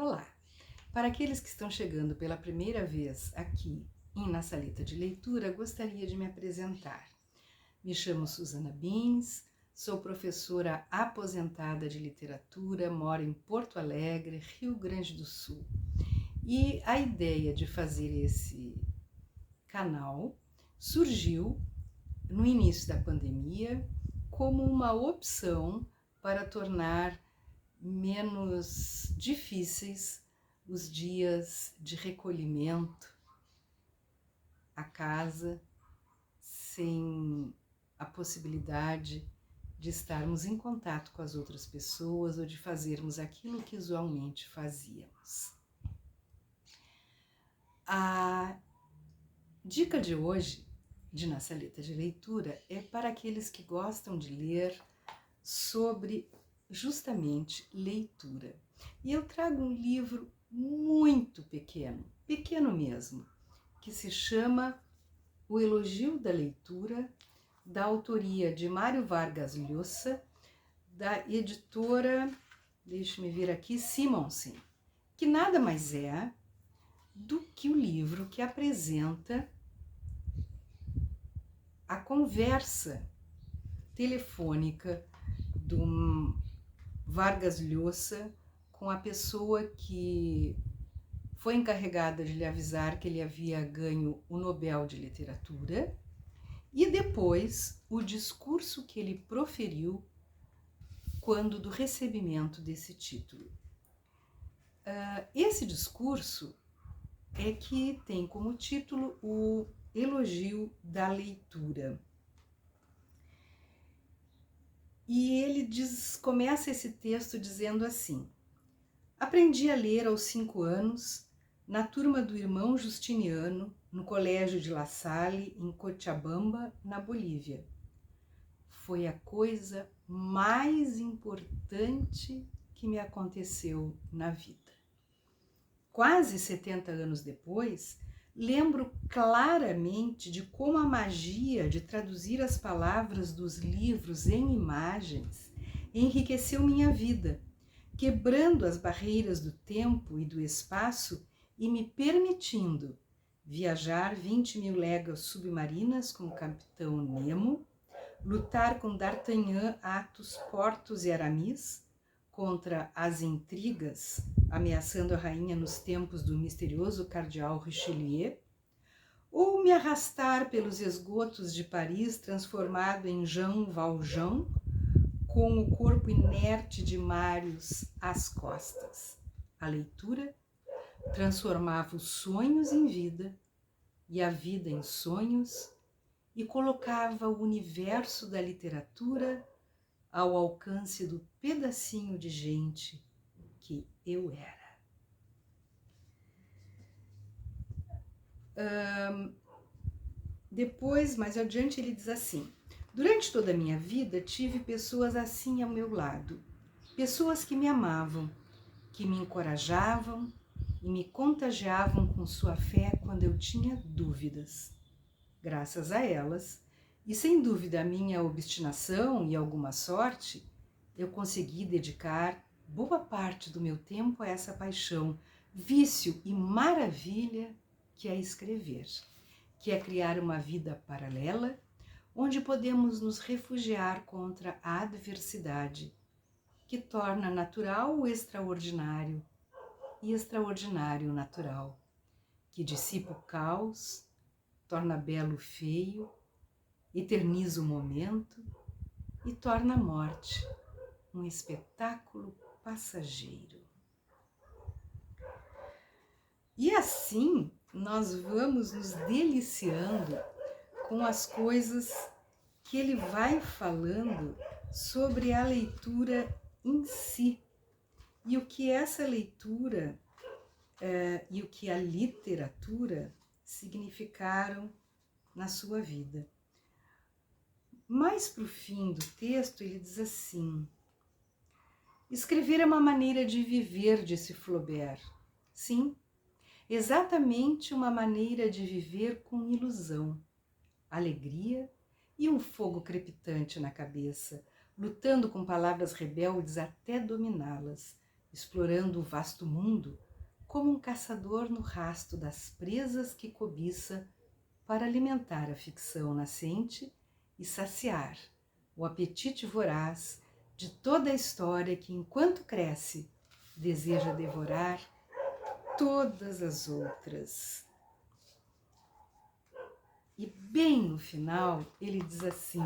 Olá! Para aqueles que estão chegando pela primeira vez aqui Na Salita de Leitura, gostaria de me apresentar. Me chamo Susana Bins, sou professora aposentada de literatura, moro em Porto Alegre, Rio Grande do Sul. E a ideia de fazer esse canal surgiu no início da pandemia como uma opção para tornar menos difíceis os dias de recolhimento à casa, sem a possibilidade de estarmos em contato com as outras pessoas ou de fazermos aquilo que usualmente fazíamos. A dica de hoje, de Na Salita de Leitura, é para aqueles que gostam de ler sobre justamente leitura. E eu trago um livro muito pequeno, pequeno mesmo, que se chama O Elogio da Leitura, da autoria de Mário Vargas Llosa, da editora, deixe-me ver aqui, Simonsen, que nada mais é do que o livro que apresenta a conversa telefônica do Vargas Llosa com a pessoa que foi encarregada de lhe avisar que ele havia ganho o Nobel de Literatura, e depois o discurso que ele proferiu quando do recebimento desse título. Esse discurso é que tem como título o Elogio da Leitura. E ele começa esse texto dizendo assim: aprendi a ler aos 5 anos, na turma do irmão Justiniano, no colégio de La Salle, em Cochabamba, na Bolívia. Foi a coisa mais importante que me aconteceu na vida. Quase 70 anos depois, lembro claramente de como a magia de traduzir as palavras dos livros em imagens enriqueceu minha vida, quebrando as barreiras do tempo e do espaço e me permitindo viajar 20.000 léguas submarinas com o capitão Nemo, lutar com D'Artagnan, Athos, Porthos e Aramis contra as intrigas ameaçando a rainha nos tempos do misterioso cardeal Richelieu, ou me arrastar pelos esgotos de Paris transformado em Jean Valjean, com o corpo inerte de Marius às costas. A leitura transformava os sonhos em vida e a vida em sonhos e colocava o universo da literatura ao alcance do pedacinho de gente que eu era. Depois, mais adiante, ele diz assim: durante toda a minha vida tive pessoas assim ao meu lado, pessoas que me amavam, que me encorajavam e me contagiavam com sua fé quando eu tinha dúvidas. Graças a elas, e sem dúvida a minha obstinação e alguma sorte, eu consegui dedicar boa parte do meu tempo a essa paixão, vício e maravilha que é escrever, que é criar uma vida paralela, onde podemos nos refugiar contra a adversidade, que torna natural o extraordinário e extraordinário o natural, que dissipa o caos, torna belo o feio, eterniza o momento e torna a morte um espetáculo passageiro. E assim nós vamos nos deliciando com as coisas que ele vai falando sobre a leitura em si e o que essa leitura e o que a literatura significaram na sua vida. Mais para o fim do texto ele diz assim: escrever é uma maneira de viver, disse Flaubert. Sim, exatamente uma maneira de viver com ilusão, alegria e um fogo crepitante na cabeça, lutando com palavras rebeldes até dominá-las, explorando o vasto mundo como um caçador no rasto das presas que cobiça para alimentar a ficção nascente e saciar o apetite voraz de toda a história que, enquanto cresce, deseja devorar todas as outras. E bem no final ele diz assim: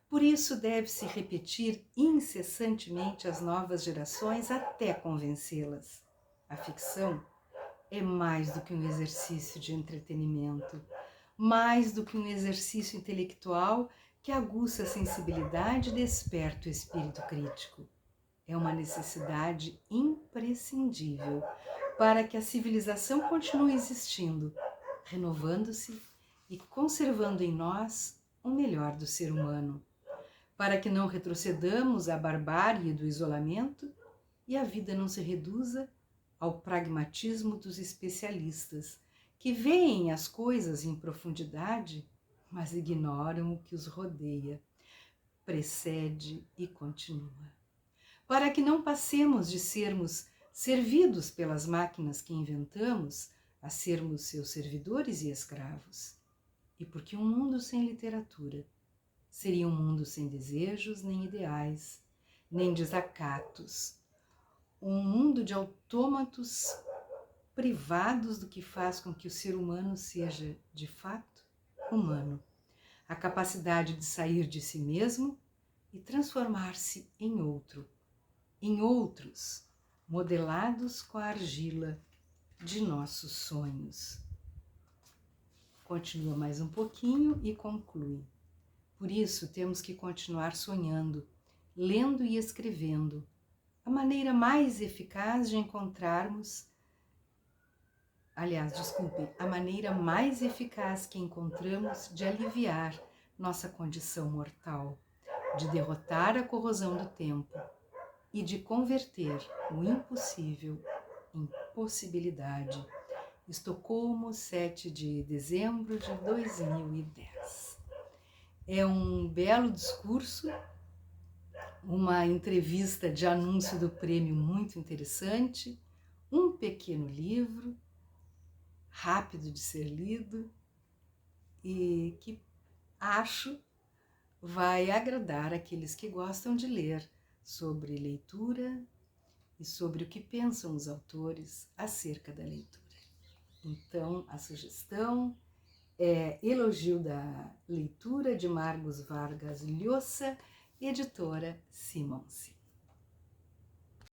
por isso deve-se repetir incessantemente às novas gerações até convencê-las. A ficção é mais do que um exercício de entretenimento, mais do que um exercício intelectual que aguça a sensibilidade e desperta o espírito crítico. É uma necessidade imprescindível para que a civilização continue existindo, renovando-se e conservando em nós o melhor do ser humano, para que não retrocedamos à barbárie do isolamento e a vida não se reduza ao pragmatismo dos especialistas, que veem as coisas em profundidade, mas ignoram o que os rodeia, precede e continua. Para que não passemos de sermos servidos pelas máquinas que inventamos a sermos seus servidores e escravos. E porque um mundo sem literatura seria um mundo sem desejos nem ideais, nem desacatos, um mundo de autômatos privados do que faz com que o ser humano seja, de fato, humano. A capacidade de sair de si mesmo e transformar-se em outro, em outros, modelados com a argila de nossos sonhos. Continua mais um pouquinho e conclui. Por isso temos que continuar sonhando, lendo e escrevendo, a maneira mais eficaz de encontrarmos, a maneira mais eficaz que encontramos de aliviar nossa condição mortal, de derrotar a corrosão do tempo e de converter o impossível em possibilidade. Estocolmo, 7 de dezembro de 2010. É um belo discurso, uma entrevista de anúncio do prêmio muito interessante, um pequeno livro, rápido de ser lido e que acho vai agradar aqueles que gostam de ler sobre leitura e sobre o que pensam os autores acerca da leitura. Então, a sugestão é Elogio da Leitura, de Margos Vargas Llosa, editora Simonsi.